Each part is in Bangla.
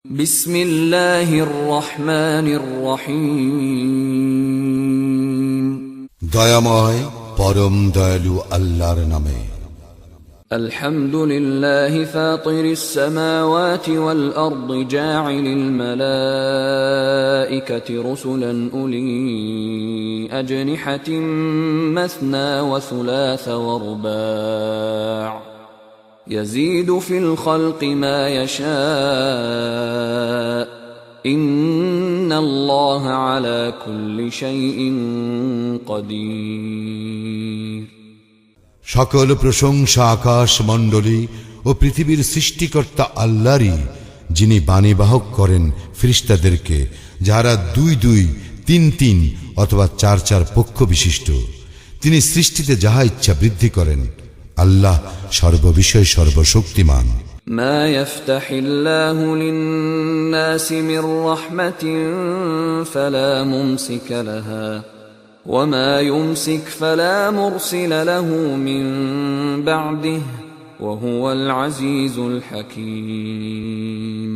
বিসমিল্লাহির রহমানির রহিম। দয়াময় পরম দয়ালু আল্লাহর নামে। আলহামদুলিল্লাহি ফাতিরিস সামাওয়াতি ওয়াল আরদি জাইলিল মালাইকাতি রুসুলান উলি আজনিহাতিন মাসনা ওয়া সুলাসা ওয়া রুবা' يزيد في الخلق ما يشاء إن الله على كل شيء قدير। সকল প্রশংসা আকাশ মণ্ডলী ও পৃথিবীর সৃষ্টিকর্তা আল্লাহরই, যিনি বাণীবাহক করেন ফেরেশতাদেরকে, যারা 2-2, 3-3 অথবা 4-4 পক্ষ বিশিষ্ট। তিনি সৃষ্টিতে যাহা ইচ্ছা বৃদ্ধি করেন। আল্লাহ সর্ববিষয়ে সর্বশক্তিমান। মা ইফতাহিল্লাহু লিন-নাসি মির রাহমাতিন ফালা মুমসিকা লাহা ওয়া মা ইউমসিক ফালা মুরসিলা লাহু মিন বা'দিহি ওয়া হুয়াল আজিজুল হাকীম।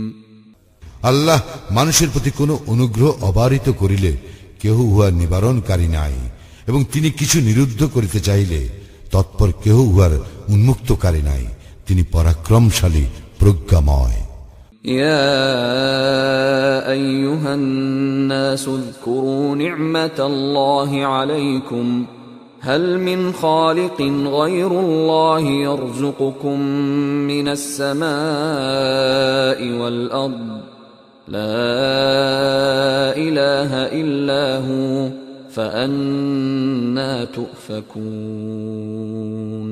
আল্লাহ মানুষের প্রতি কোনো অনুগ্রহ অবারিত করিলে কেহ উহার নিবারণকারী নাই, এবং তিনি কিছু নিরুদ্ধ করিতে চাইলে তৎপর কেহ উহার উন্মুক্তকারী নাই। তিনি পরাক্রমশালী, প্রজ্ঞাময়। ইয়া আইয়ুহান নাসু যকুরু নি'মাতাল্লাহি আলাইকুম হাল মিন খালিকিন গায়রুল্লাহি ইয়ারযুকুকুম মিনাস সামাই ওয়াল আরদ লা ইলাহা ইল্লা হু فأنى تؤفكون।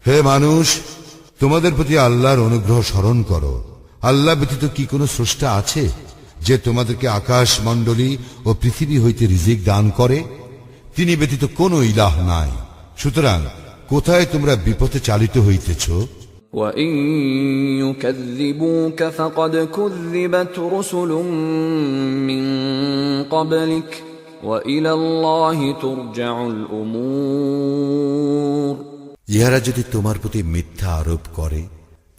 হে মানুষ, তোমাদের প্রতি আল্লাহর অনুগ্রহ স্মরণ করো। আল্লাহ ব্যতীত কি কোনো স্রষ্টা আছে যে তোমাদেরকে আকাশ মণ্ডলী ও পৃথিবী হইতে রিজিক দান করে? তিনি ব্যতীত কোনো ইলাহ নাই। সুতরাং কোথায় তোমরা বিপথে চালিত হইতেছ? وَإِن يُكَذِّبُوكَ فَقَدْ كُذِّبَتْ رُسُلٌ مِّن قَبْلِكَ وَإِلَى اللَّهِ تُرْجَعُ الْأُمُورُ। ইহারা যদি তোমার প্রতি মিথ্যা আরোপ করে,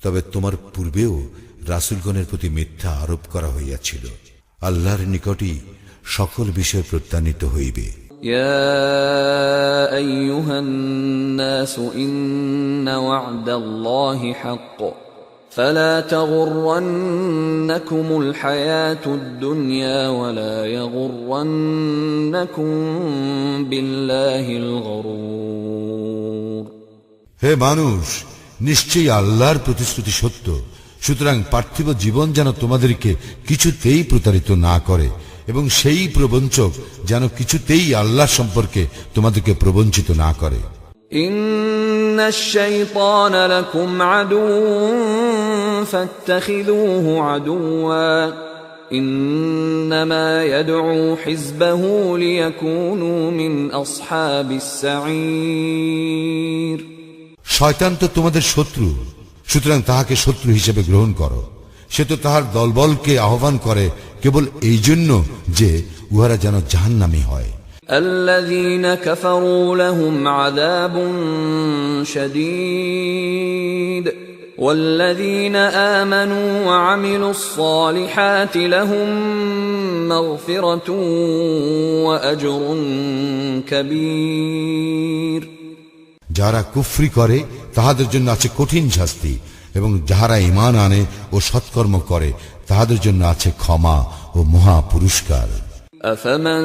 তবে তোমার পূর্বেও রাসূলগণের প্রতি মিথ্যা আরোপ করা হইয়াছিল। আল্লাহর নিকটই সকল বিষয় প্রত্যানীত হইবে। ইয়া আইয়ুহান নাসু ইন্না ওয়া'দাল্লাহি হাক্ক فلا تغرنكم الحياة الدنيا ولا يغرنكم بالله الغرور। হে মানুষ, নিশ্চয়ই আল্লাহর প্রতিশ্রুতি সত্য। সুতরাং পার্থিব জীবন যেন তোমাদেরকে কিছুতেই প্রতারিত না করে, এবং সেই প্রবঞ্চক যেন কিছুতেই আল্লাহ সম্পর্কে তোমাদেরকে প্রবঞ্চিত না করে। ইন্নাশ শাইতানা লাকুম আদুউন ফাত্তাখিযুহু আদুওয়া ইন্নামা ইয়াদউ হিজবাহু লিয়াকুনু মিন আসহাবিস সাঈর। শয়তান তো তোমাদের শত্রু, সুতরাং তাহাকে শত্রু হিসেবে গ্রহণ করো। সে তো তাহার দলবলকে আহ্বান করে কেবল এই জন্য যে উহারা যেন জাহান্নামী হয়। الذين كفروا لهم عذاب شديد والذين آمنوا وعملوا الصالحات لهم مغفرة وأجر كبير। যারা কুফরি করে তাহাদের জন্য আছে কঠিন শাস্তি, এবং যাহারা ঈমান আনে ও সৎকর্ম করে তাহাদের জন্য আছে ক্ষমা ও মহা পুরস্কার। أفمن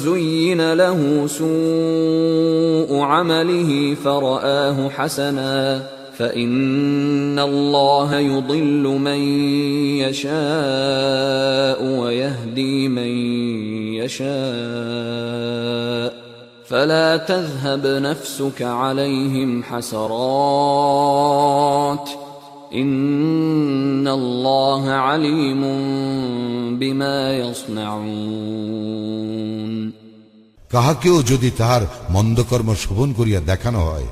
زين له سوء عمله فرآه حسنا فإن الله يضل من يشاء ويهدي من يشاء فلا تذهب نفسك عليهم حسرات ইন্নাল্লাহ আলিমুন বিমা ইয়াসনাউন। কাহাকেও যদি তাহার মন্দকর্ম শোভন করিয়া দেখানো হয়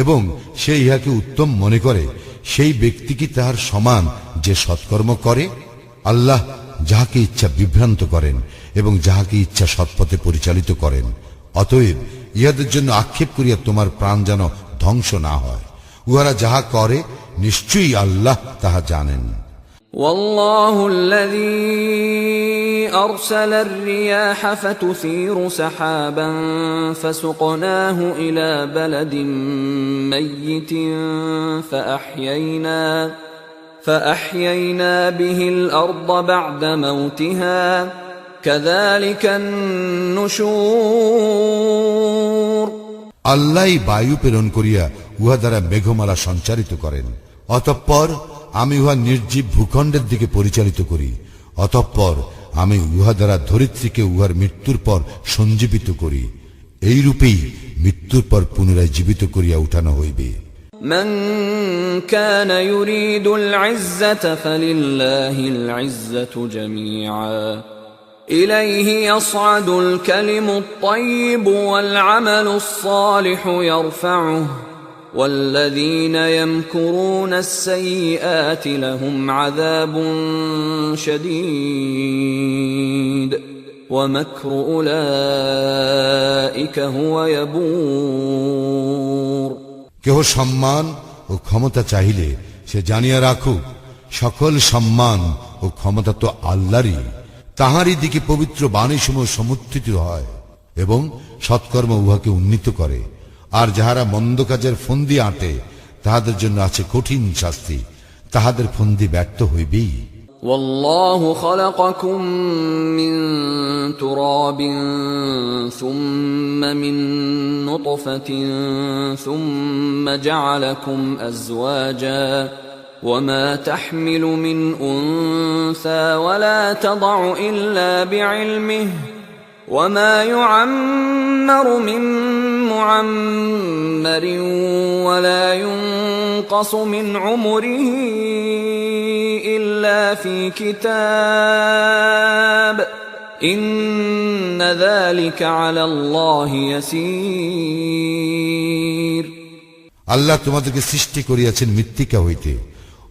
এবং সে ইহাকে উত্তম মনে করে, সেই ব্যক্তি কি তাহার সমান যে সৎকর্ম করে? আল্লাহ যাহাকে ইচ্ছা বিভ্রান্ত করেন এবং যাহাকে ইচ্ছা সৎপথে পরিচালিত করেন। অতএব ইহাদের জন্য আক্ষেপ করিয়া তোমার প্রাণ যেন ধ্বংস না হয়। উহারা যাহা করে নিশ্চয়ই আল্লাহ তাহা জানেন। والله الذي أرسل الرياح فتثير سحابا فسقناه إلى بلد ميت فأحيينا به الأرض بعد موتها كذلك النشور আল্লাহই বায়ু প্রেরণ করিয়া উহা দ্বারা মেঘমালা সঞ্চারিত করেন, অতঃপর আমি উহা নির্জীব ভূখণ্ডের দিকে পরিচালিত করি। অতঃপর আমি উহা দ্বারা ধরিত্রীকে উহার মৃত্যুর পর সঞ্জীবিত করি। এই রূপেই মৃত্যুর পর পুনরায় জীবিত করিয়া উঠানো হইবে। من كان يريد العزة فلله العزة جميعا إليه يصعد الكلم الطيب والعمل الصالح يرفعه والذين يمكرون السيئات لهم عذاب شديد ومكر أولئك هو يبور কেহ সম্মান ও ক্ষমতা চাহিলে সে জানিয়া রাখুক, সকল সম্মান ও ক্ষমতা তো আল্লাহরই। তাহারই দিকে পবিত্র বাণীসমূহ সমুত্থিত হয় এবং সৎকর্ম উহাকে উন্নীত করে। আর যাহারা মন্দ কাজের ফন্দি আঁটে তাহাদের জন্য আছে কঠিন শাস্তি, তাহাদের ফন্দি ব্যর্থ হইবেই। والله خلقكم من تراب ثم من نطفة ثم جعلكم أزواجا وما تحمل من أنثى ولا تضع إلا بعلمه وما يعمر من معمر ولا ينقص من عمره إلا في كتاب إن ذلك على الله يسير আল্লাহ তোমাদেরকে সৃষ্টি করিয়াছেন মৃত্তিকা হইতে,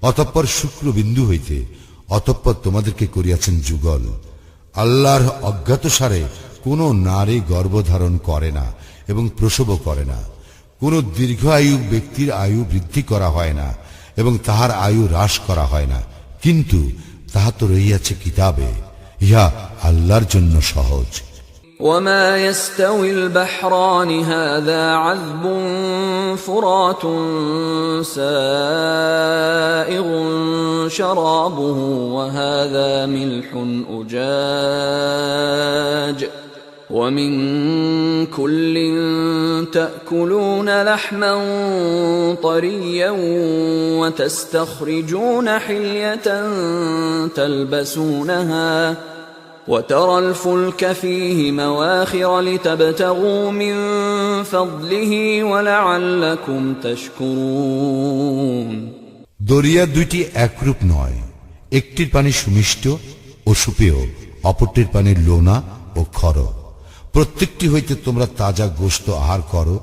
অতঃপর শুক্রবিন্দু হইতে, অতঃপর তোমাদেরকে করিয়াছেন যুগল। আল্লাহর অজ্ঞাতসারে কোন নারী গর্ভধারণ করে না এবং প্রসবও করে না। কোন দীর্ঘ আয়ু ব্যক্তির আয়ু বৃদ্ধি করা হয় না এবং তাহার আয়ু হ্রাস করা হয় না, কিন্তু তাহা তো রহিয়াছে কিতাবে। ইহা আল্লাহর জন্য সহজ। وما يستوي البحران هذا عذب فرات سائغ شرابه وهذا ملح أجاج ومن كل تأكلون لحما طريا وتستخرجون حلية تلبسونها وترى الفلك فيه مواخر لتبتغوا من فضله ولعلكم تشكرون দরিয়া দুইটি একরূপ নয়, একটির পানি সুমিষ্ট ও সুপেয়, অপরটির পানি লোনা ও খর। প্রত্যেকটি হইতে তোমরা তাজা গোশত আহার করো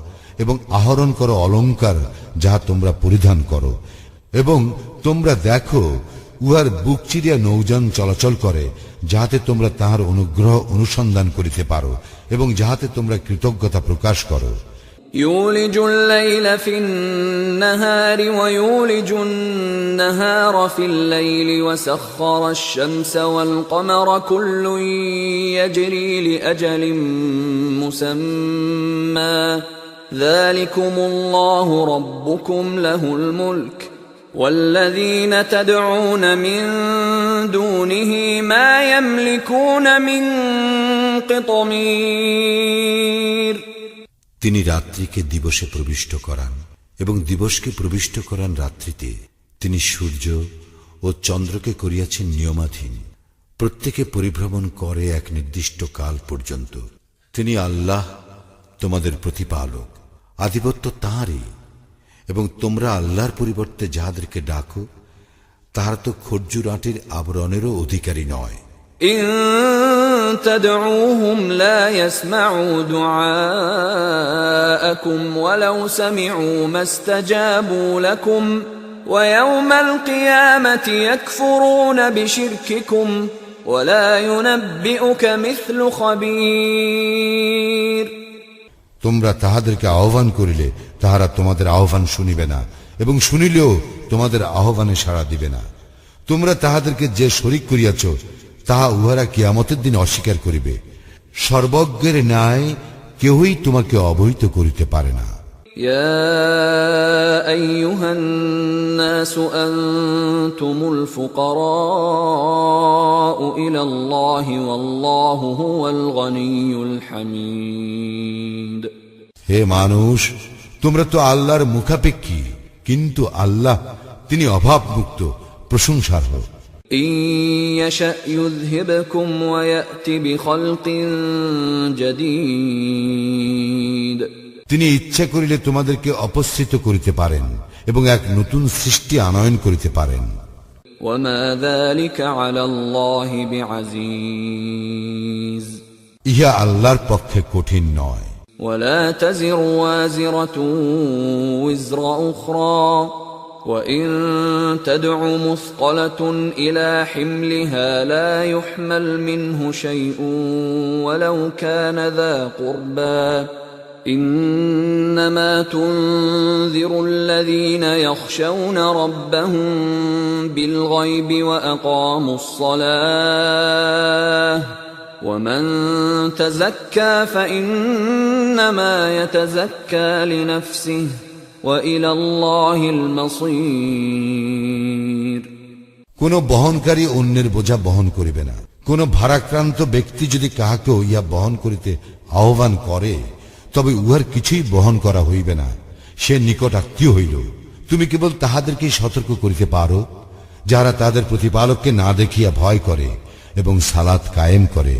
এবং আহরণ করো অলংকার যাহা তোমরা পরিধান করো, এবং তোমরা দেখো উহার বুক চিরিয়া নৌযান চলাচল করে, যাহাতে তোমরা তাহার অনুগ্রহ অনুসন্ধান করিতে পারো এবং যাহাতে তোমরা কৃতজ্ঞতা প্রকাশ করো। يولج الليل في النهار ويولج النهار في الليل وسخر الشمس والقمر كل يجري لأجل مسمى ذلكم الله ربكم له الملك والذين تدعون من دونه ما يملكون من قطمير তিনি রাত্রিকে দিবসে প্রবিষ্ট করান এবং দিবসকে প্রবিষ্ট করান রাত্রিতে। তিনি সূর্য ও চন্দ্রকে করিয়াছেন নিয়মাধীন, প্রত্যেকে পরিভ্রমণ করে এক নির্দিষ্ট কাল পর্যন্ত। তিনি আল্লাহ তোমাদের প্রতিপালক, আধিপত্য তাঁরই। এবং তোমরা আল্লাহর পরিবর্তে যাহাদেরকে ডাকো তাহারা তো খর্জুর আটির আবরণেরও অধিকারী নয়। إن تدعوهم لا يسمعوا دعاءكم ولو سمعوا ما استجابوا لكم ويوم القيامة يكفرون بشرككم ولا ينبئك مثل خبير তোমরা তাহাদেরকে আহ্বান করিলে তাহারা তোমাদের আহ্বান শুনিবে না, এবং শুনিলেও তোমাদের আহ্বানে সাড়া দিবে না। তোমরা তাহাদেরকে যে শরীক করিয়াছ তাহা উহারা কিয়ামতের দিন অস্বীকার করিবে। সর্বজ্ঞের ন্যায় কেহই তোমাকে অবহিত করিতে পারে না। يا أيها الناس أنتم الفقراء إلى الله والله هو الغني الحميد। হে মানুষ, তোমরা তো আল্লাহর মুখাপেক্ষী, কিন্তু আল্লাহ তিনি অভাবমুক্ত, প্রশংসার্হ। إن يشأ يذهبكم ويأت بخلق جديد। তিনি ইচ্ছা করিলে তোমাদেরকে অপসৃত করিতে পারেন এবং এক নতুন সৃষ্টি আনয়ন করিতে পারেন। وما ذلك على الله بعزيز। ইহা আল্লাহর পক্ষে কঠিন নয়। ولا تزر وازرة وزر أخرى وإن تدع مثقلة إلى حملها لا يحمل منه شيء ولو كان ذا قربى إنما تنذر الذين يخشون ربهم بالغيب وأقاموا الصلاة ومن تزكى فإنما يتزكى لنفسه وإلى الله المصير। কোন বহনকারী অন্যের বোঝা বহন করিবে না। কোন ভারাক্রান্ত ব্যক্তি যদি কাহাকেও ইহা বহন করিতে আহ্বান করে, তবে উহার কিছুই বহন করা হইবে না, সে নিকট আত্মীয় হইল। তুমি কেবল তাহাদেরকেই সতর্ক করিতে পারো যারা তাদের প্রতিপালককে না দেখিয়া ভয় করে এবং সালাত কায়েম করে।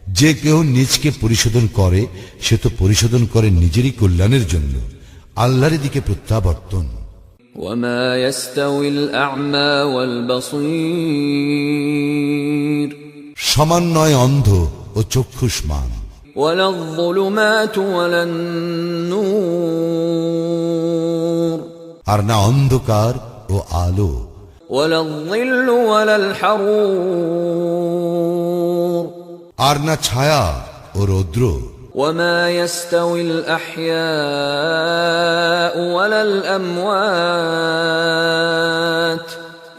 যে কেউ নিজকে পরিশোধন করে সে তো পরিশোধন করে নিজেরই কল্যাণের জন্য, আল্লাহর দিকে প্রত্যাবর্তন। وما يستوي الأعمى والبصير। সমান নয় অন্ধ ও চক্ষুষ্মান। ولا الظلمات ولا النور। আর না অন্ধকার ও আলো। ولا الظل ولا الحرور। আর না ছায়া ও রৌদ্র। وما يستوي الأحياء ولا الأموات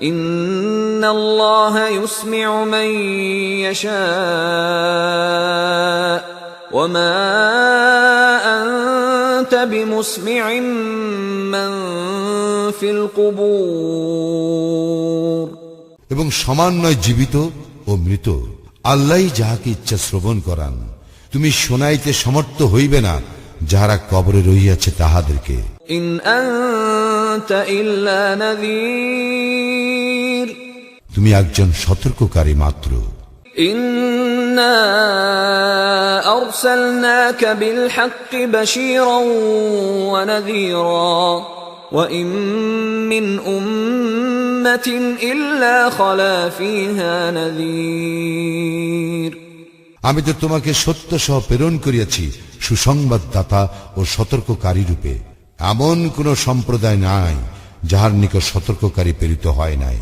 إن الله يسمع من يشاء وما أنت بمسمع من في القبور। এবং সমান নয় জীবিত ও মৃত, আল্লাহই যাহাকে ইচ্ছা শ্রবণ করান। তুমি শোনাইতে সমর্থ হইবে না যাহারা কবরে রহিয়াছে তাহাদেরকে। ইন আনতা ইল্লা নাযীর। তুমি একজন সতর্ককারী মাত্র। ইন্না আরসালনাকা বিল হাক্কি বাশীরান ওয়া নাযীরা ওয়া ইন মিন উম্মাতিন ইল্লা খালা ফীহা নাযীর। আমি তো তোমাকে সত্য সহ প্রেরণ করিয়াছি সুসংবাদদাতা ও সতর্ককারী রূপে। এমন কোন সম্প্রদায় নাই যাহার নিকট সতর্ককারী প্রেরিত হয় নাই।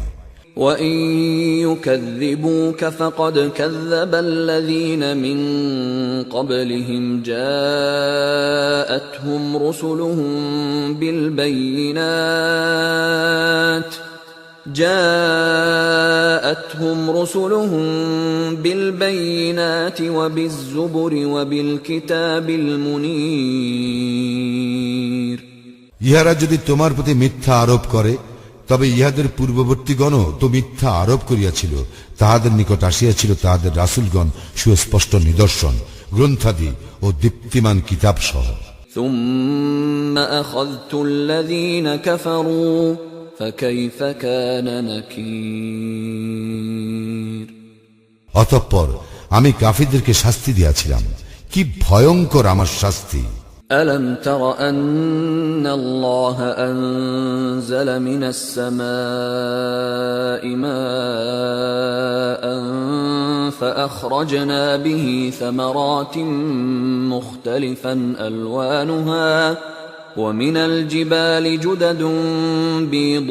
وَإِن يُكَذِّبُوكَ فَقَدْ كَذَّبَ الَّذِينَ مِن قَبْلِهِمْ جَاءَتْهُمْ رُسُلُهُم بِالْبَيِّنَاتِ وَبِالزُّبُرِ وَبِالْكِتَابِ الْمُنِيرِ। ইহারা যদি তোমার প্রতি মিথ্যা আরোপ করে, তবে ইহাদের পূর্ববর্তীগণও তো মিথ্যা আরোপ করিয়াছিল। তাহাদের নিকট আসিয়াছিল তাহাদের রাসূলগণ সুস্পষ্ট নিদর্শন, গ্রন্থাদি ও দীপ্তিমান কিতাব সহ। ثُمَّ أَخَذْتُ الَّذِينَ كَفَرُوا فَكَيْفَ كَانَ نَكِيرِ। অতঃপর আমি কাফিরদেরকে শাস্তি দিয়াছিলাম, কি ভয়ঙ্কর আমার শাস্তি। أَلَمْ تَرَ أَنَّ اللَّهَ أَنزَلَ مِنَ السَّمَاءِ مَاءً فَأَخْرَجْنَا بِهِ ثَمَرَاتٍ مُخْتَلِفًا أَلْوَانُهَا وَمِنَ الْجِبَالِ جُدَدٌ بِيضٌ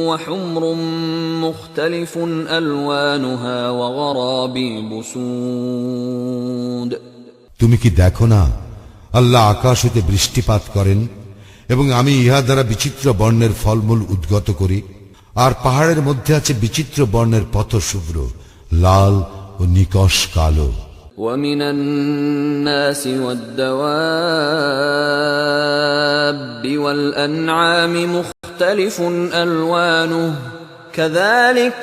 وَحُمْرٌ مُخْتَلِفٌ أَلْوَانُهَا وَغَرَابِيبُ سُودٌ। তুমি কি দেখো না, আল্লাহ আকাশ হইতে বৃষ্টিপাত করেন এবং আমি ইহা দ্বারা বিচিত্র বর্ণের ফলমূল উদ্গত করি। আর পাহাড়ের মধ্যে আছে বিচিত্র বর্ণের পথশুভ্র, লাল ও নিকষ কালো। ومن الناس والدواب والأنعام مختلف ألوانه كذلك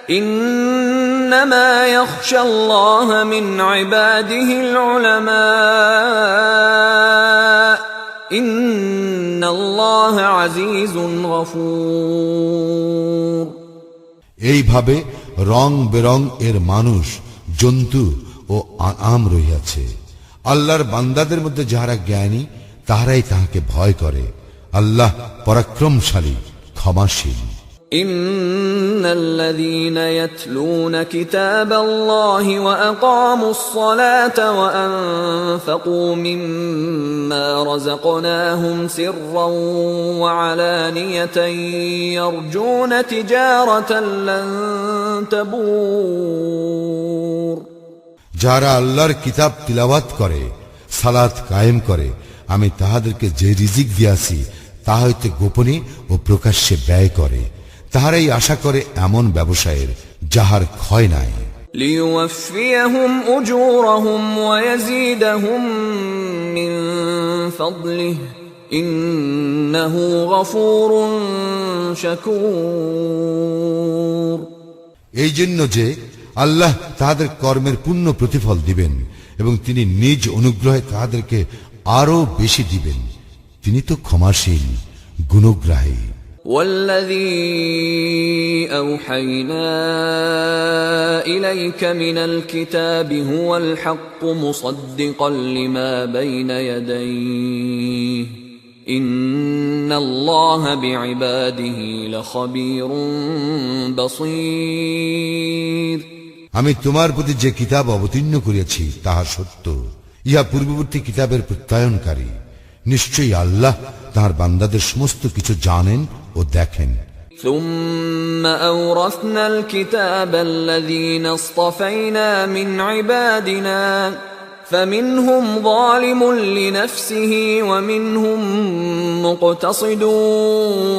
إنما يخشى الله من عباده العلماء إن الله عزيز غفور। এইভাবে রং বেরং এর মানুষ, জন্তু ও আম রহিয়াছে। আল্লাহর বান্দাদের মধ্যে যাহারা জ্ঞানী তাহারাই তাহাকে ভয় করে। আল্লাহ পরাক্রমশালী, ক্ষমাশীল। إن الذين يتلون كتاب الله وأقاموا الصلاة وأنفقوا مما رزقناهم سرا وعلانية يرجون تجارة لن تبور। যারা আল্লাহর কিতাব তিলাওয়াত করে, সালাত কায়েম করে, আমি তাহাদেরকে যে রিজিক দিয়াছি তা হইতে গোপনে ও প্রকাশ্যে ব্যয় করে, তাহারাই আশা করে এমন ব্যবসায়ের যাহার ক্ষয় নাই। ليوفيهم أجورهم ويزيدهم من فضله إنه غفور شكور। এই জন্য যে আল্লাহ তাহাদের কর্মের পূর্ণ প্রতিফল দিবেন এবং তিনি নিজ অনুগ্রহে তাহাদেরকে আরো বেশি দিবেন। তিনি তো ক্ষমাশীল, গুণগ্রাহী। والذي أوحينا إليك من الكتاب هو الحق مصدقا لما بين يديه إن الله بعباده لخبير بصير। আমি তোমার প্রতি যে কিতাব অবতীর্ণ করিয়াছি তাহা সত্য, ইহা পূর্ববর্তী কিতাবের প্রত্যয়নকারী। নিশ্চয়ই আল্লাহ তাহার বান্দাদের সমস্ত কিছু জানেন ও দেখেন। ثم أورثنا الكتاب الذين اصطفينا من عبادنا فمنهم ظالم لنفسه ومنهم مقتصد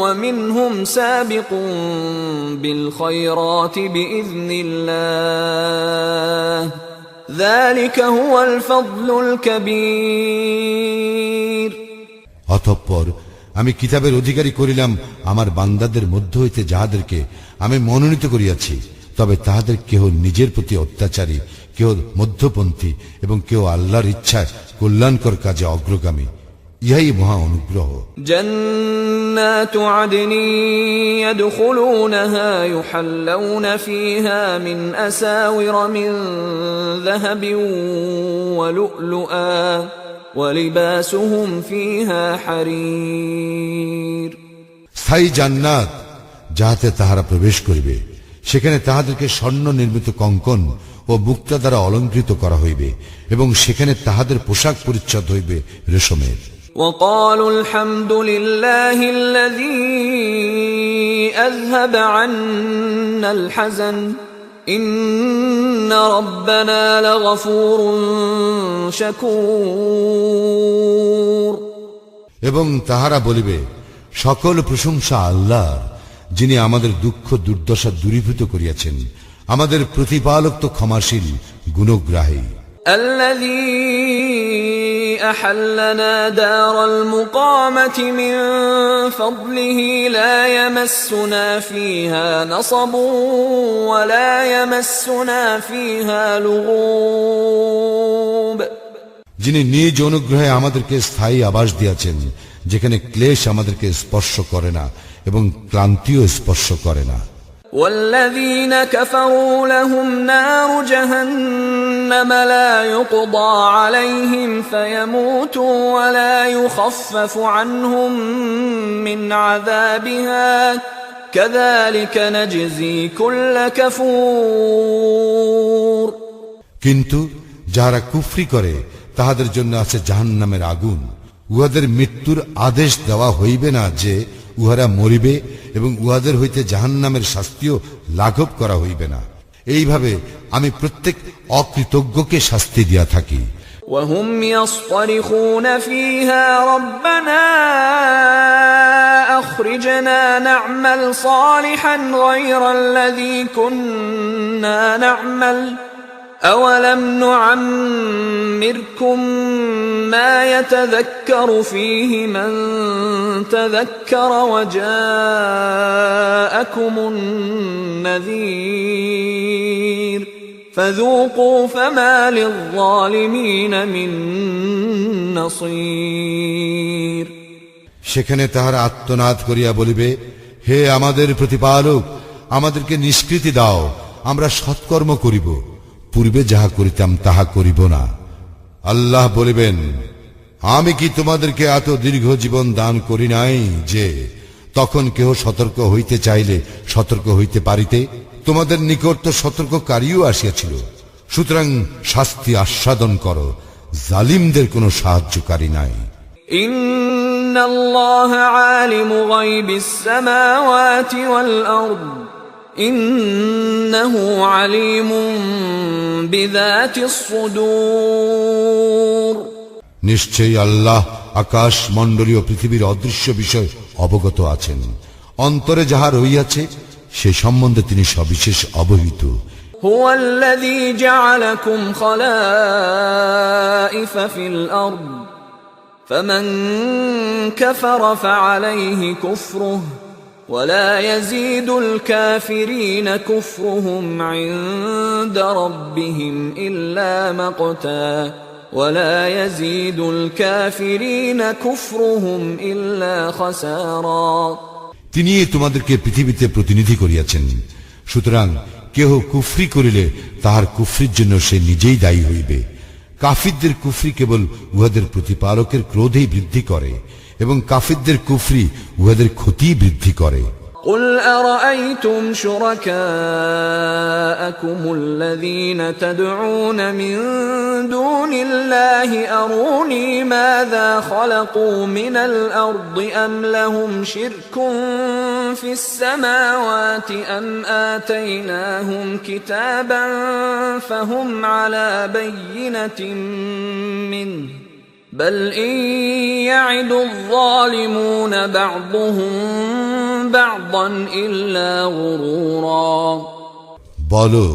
ومنهم سابق بالخيرات بإذن الله ذلك هو الفضل الكبير। অতঃপর আমি কিতাবের অধিকারী করিলাম আমার বান্দাদের মধ্য হইতে যাহাদেরকে আমি মনোনীত করিয়াছি, তবে তাহাদের কেহ নিজের প্রতি অত্যাচারী, কেহ মধ্যপন্থী এবং কেউ আল্লাহর ইচ্ছায় কল্যাণকর কাজে অগ্রগামী। ইহাই মহা অনুগ্রহ। جنات عدن يدخلونها يحلون فيها من أساور من ذهب ولؤلؤا وَلِبَاسُهُمْ فِيهَا حَرِيرٌ। স্থায়ী জান্নাত যাহাতে তাহারা প্রবেশ করিবে, সেখানে তাহাদেরকে স্বর্ণ নির্মিত কঙ্কন ও মুক্তা দ্বারা অলঙ্কৃত করা হইবে এবং সেখানে তাহাদের পোশাক পরিচ্ছদ হইবে রেশমের। وَقَالُوا الْحَمْدُ لِلَّهِ الَّذِي أَذْهَبَ عَنَّا الْحَزَنَ إِنَّ رَبَّنَا لَغَفُورٌ شَكُورٌ। এবং তাহারা বলিবে, সকল প্রশংসা আল্লাহর, যিনি আমাদের দুঃখ দুর্দশা দূরীভূত করিয়াছেন। আমাদের প্রতিপালক তো ক্ষমাশীল, গুণগ্রাহী। الذي أحلنا دار المقامة من فضله لا يمسنا فيها نصب ولا يمسنا فيها لغوب। যিনি নিজ অনুগ্রহে আমাদেরকে স্থায়ী আবাস দিয়াছেন, যেখানে ক্লেশ আমাদেরকে স্পর্শ করে না এবং ক্লান্তিও স্পর্শ করে না। والذين كفروا لهم نار جهنم لا يقضى عليهم فيموتوا ولا يخفف عنهم من عذابها كذلك نجزي كل كفور। কিন্তু যারা কুফরি করে তাহাদের জন্য আছে জাহান্নামের আগুন, উহাদের মৃত্যুর আদেশ দেওয়া হইবে না যে উহারা মরিবে এবং উহাদের হইতে জাহান্নামের শাস্তিও লাঘব করা হইবে না। এইভাবে আমি প্রত্যেক অকৃতজ্ঞকে শাস্তি দিয়া থাকি। وهم يصطرخون فيها ربنا أخرجنا نعمل صالحا غير الذي كنا نعمل أولم نعمركم ما يتذكر فيه من تذكر وجاءكم النذير فذوقوا فما للظالمين من نصير সেখানে তাহারা আত্মনাদ করিয়া বলিবে, হে আমাদের প্রতিপালক, আমাদেরকে নিষ্কৃতি দাও, আমরা সৎকর্ম করিব, পূর্বে যাহা করিতাম তাহা করিব না। আল্লাহ বলিবেন, আমি কি তোমাদেরকে এত দীর্ঘ জীবন দান করি নাই যে তখন কেহ সতর্ক হইতে চাইলে সতর্ক হইতে পারিতে? তোমাদের নিকট তো সতর্ককারীও আসিয়াছিল। সুতরাং শাস্তি আস্বাদন করো, জালিমদের কোনো সাহায্যকারী নাই। ইন্নাল্লাহ আলিমু গায়বিস সামাওয়াতি ওয়াল আরদ ইন্নাহু আলিমুম বিযাতিস সুদূর। নিশ্চয়ই আল্লাহ আকাশ মণ্ডলী ও পৃথিবীর অদৃশ্য বিষয় অবগত আছেন। অন্তরে যাহা রহিয়াছে সে সম্বন্ধে তিনি সবিশেষ অবহিত। হুয়াল্লাযী জা'আলাকুম খালাইফা ফিল আরদ ফামান কাফারা ফা'আলাইহি কুফরুহু ولا يزيد الكافرين كفرهم عند ربهم إلا مقتا ولا يزيد الكافرين كفرهم إلا خسارا। তিনি তোমাদেরকে পৃথিবীতে প্রতিনিধি করিয়াছেন, সুতরাং কেহ কুফরি করিলে তাহার কুফরির জন্য সে নিজেই দায়ী হইবে। কাফিরদের কুফরি কেবল উহাদের প্রতিপালকের ক্রোধেই বৃদ্ধি করে এবং কাফিরদের কুফরি উহাদের ক্ষতি বৃদ্ধি করে। قل أرأيتم شركاءكم الذين تدعون من دون الله أروني ماذا خلقوا من الأرض أم لهم شرك في السماوات أم آتيناهم كتابا فهم على بينة منه بل إن يعد الظالمون بعضهم بعضا إلا غرورا। বলো,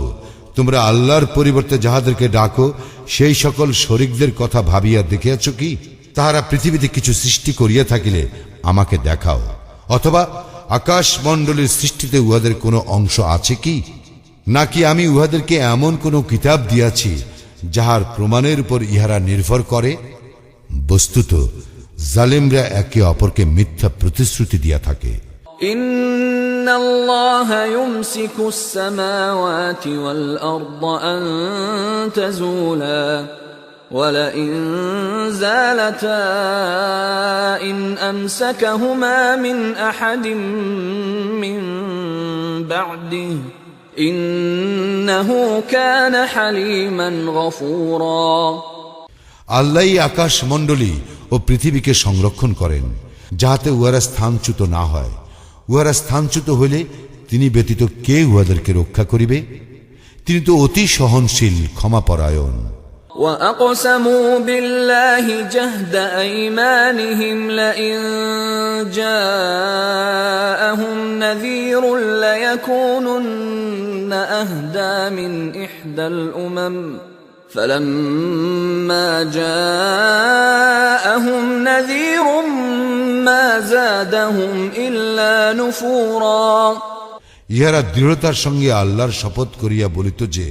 তোমরা আল্লাহর পরিবর্তে যাহাদেরকে ডাকো সেই সকল শরীকদের কথা ভাবিয়া দেখিয়াছ কি? তাহারা পৃথিবীতে কিছু সৃষ্টি করিয়া থাকিলে আমাকে দেখাও, অথবা আকাশ মণ্ডলীর সৃষ্টিতে উহাদের কোনো অংশ আছে কি? নাকি আমি উহাদেরকে এমন কোন কিতাব দিয়াছি যাহার প্রমাণের উপর ইহারা নির্ভর করে? বস্তুত জালিমরা একে অপরকে মিথ্যা প্রতিশ্রুতি দিয়া থাকে। ইন্নাল্লাহা ইউমসিকুস সামাওয়াতি ওয়াল আরদা আন তাজুলা ওয়ালা ইন যালাতা ইন আমসাকাহুমা মিন আহাদিন মিন বা'দিহি ইন্নাহু কানা হালিমান গফুরা। আল্লাহই আকাশ মণ্ডলী ও পৃথিবীকে সংরক্ষণ করেন, যাহাতে উহারা স্থানচ্যুত না হয়। উহারা স্থানচ্যুত হইলে তিনি ব্যতীত কে উহাদেরকে রক্ষা করিবে? তিনি তো অতি সহনশীল, ক্ষমাপরায়ণ। وَأَقْسَمُوا بِاللَّهِ جَهْدَ أَيْمَانِهِمْ لَئِن جَاءَهُمْ نَذِيرٌ لَيَكُونُنَّ أَهْدَى مِنْ إِحْدَى الْأُمَمِ فَلَمَّا جَاءَهُمْ نَذِيرٌ مَا زَادَهُمْ إِلَّا نُفُورًا। ইহারা দৃঢ়তার সঙ্গে আল্লাহর শপথ করিয়া বলিত যে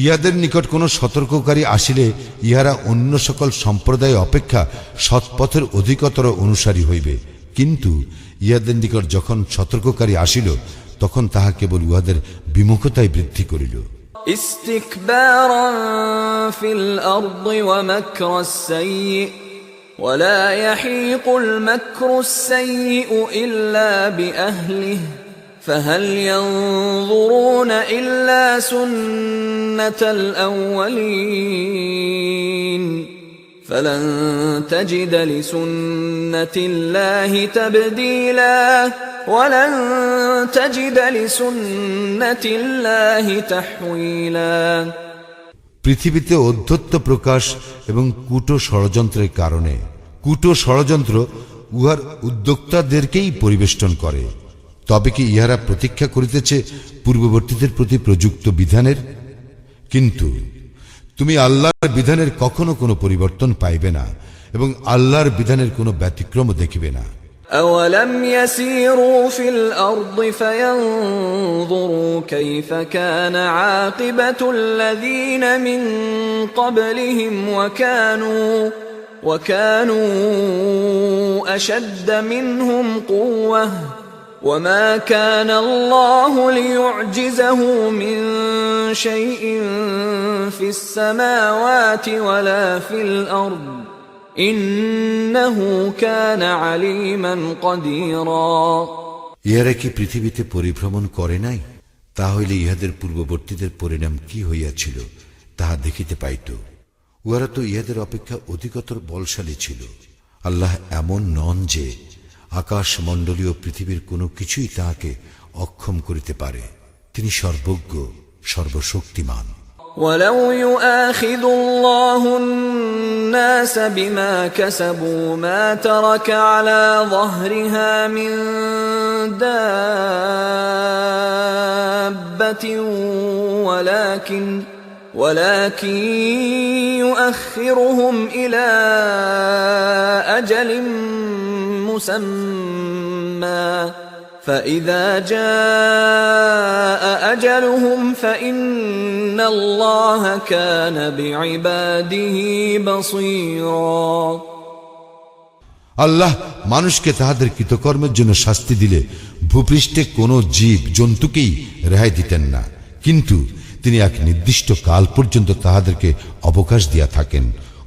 ইহাদের নিকট কোন সতর্ককারী আসিলে ইহারা অন্য সকল সম্প্রদায় অপেক্ষা সৎপথের অধিকতর অনুসারী হইবে, কিন্তু ইহাদের নিকট যখন সতর্ককারী আসিল তখন তাহা কেবল উহাদের বিমুখতায় বৃদ্ধি করিল। ইস্তিকবারান ফিল আরদি ওয়া মাকরাস সাইয়্যি ওয়ালা ইয়াহিকুল মাকরুস সাইয়্যিউ ইল্লা বিআহলিহি فهل ينظرون إلا سنة الأولين فلن تجد لسنة الله تبديلا ولن تجد لسنة الله تحويلا। পৃথিবীতে অধ্যত্ব প্রকাশ এবং কূট ষড়যন্ত্রের কারণে কূট ষড়যন্ত্র উহার উদ্যোক্তাদেরকেই পরিবেষ্টন করে। তবে কি ইহারা প্রতীক্ষা করিতেছে পূর্ববর্তীদের প্রতি প্রযুক্ত বিধানের? কিন্তু তুমি আল্লাহর বিধানের কখনো কোনো পরিবর্তন পাইবে না এবং আল্লাহর বিধানের কোনো ব্যতিক্রম দেখিবে না। أولم يسيروا في الأرض فينظروا كيف كان عاقبة الذين من قبلهم وكانوا أشد منهم قوة وما كان الله ليعجزه من شيء في السماوات ولا في الأرض ইন্নাহু কানা আলিমান কাদিরা। ইহারা কি পৃথিবীতে পরিভ্রমণ করে নাই? তাহলে ইহাদের পূর্ববর্তীদের পরিণাম কি হইয়াছিল তাহা দেখিতে পাইত। উহারা তো ইহাদের অপেক্ষা অধিকতর বলশালী ছিল। আল্লাহ এমন নন যে আকাশ মণ্ডলীয় পৃথিবীর কোনো কিছুই তাহাকে অক্ষম করিতে পারে। তিনি সর্বজ্ঞ, সর্বশক্তিমান। ولو يؤاخذ الله الناس بما كسبوا ما ترك على ظهرها من دابة ولكن يؤخرهم إلى أجل مسمى فإذا جاء أجلهم فإن الله كان بعباده بصيرا। আল্লাহ মানুষকে তাহাদের কৃতকর্মের জন্য শাস্তি দিলে ভূপৃষ্ঠে কোনো জীব জন্তুকেই রেহাই দিতেন না, কিন্তু তিনি এক নির্দিষ্ট কাল পর্যন্ত তাহাদেরকে অবকাশ দিয়া থাকেন।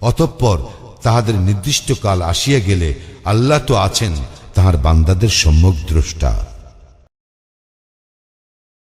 অতঃপর তাহাদের নির্দিষ্ট কাল আসিয়া গেলে আল্লাহ তো আছেন তাহার বান্দাদের সম্যক দ্রষ্টা।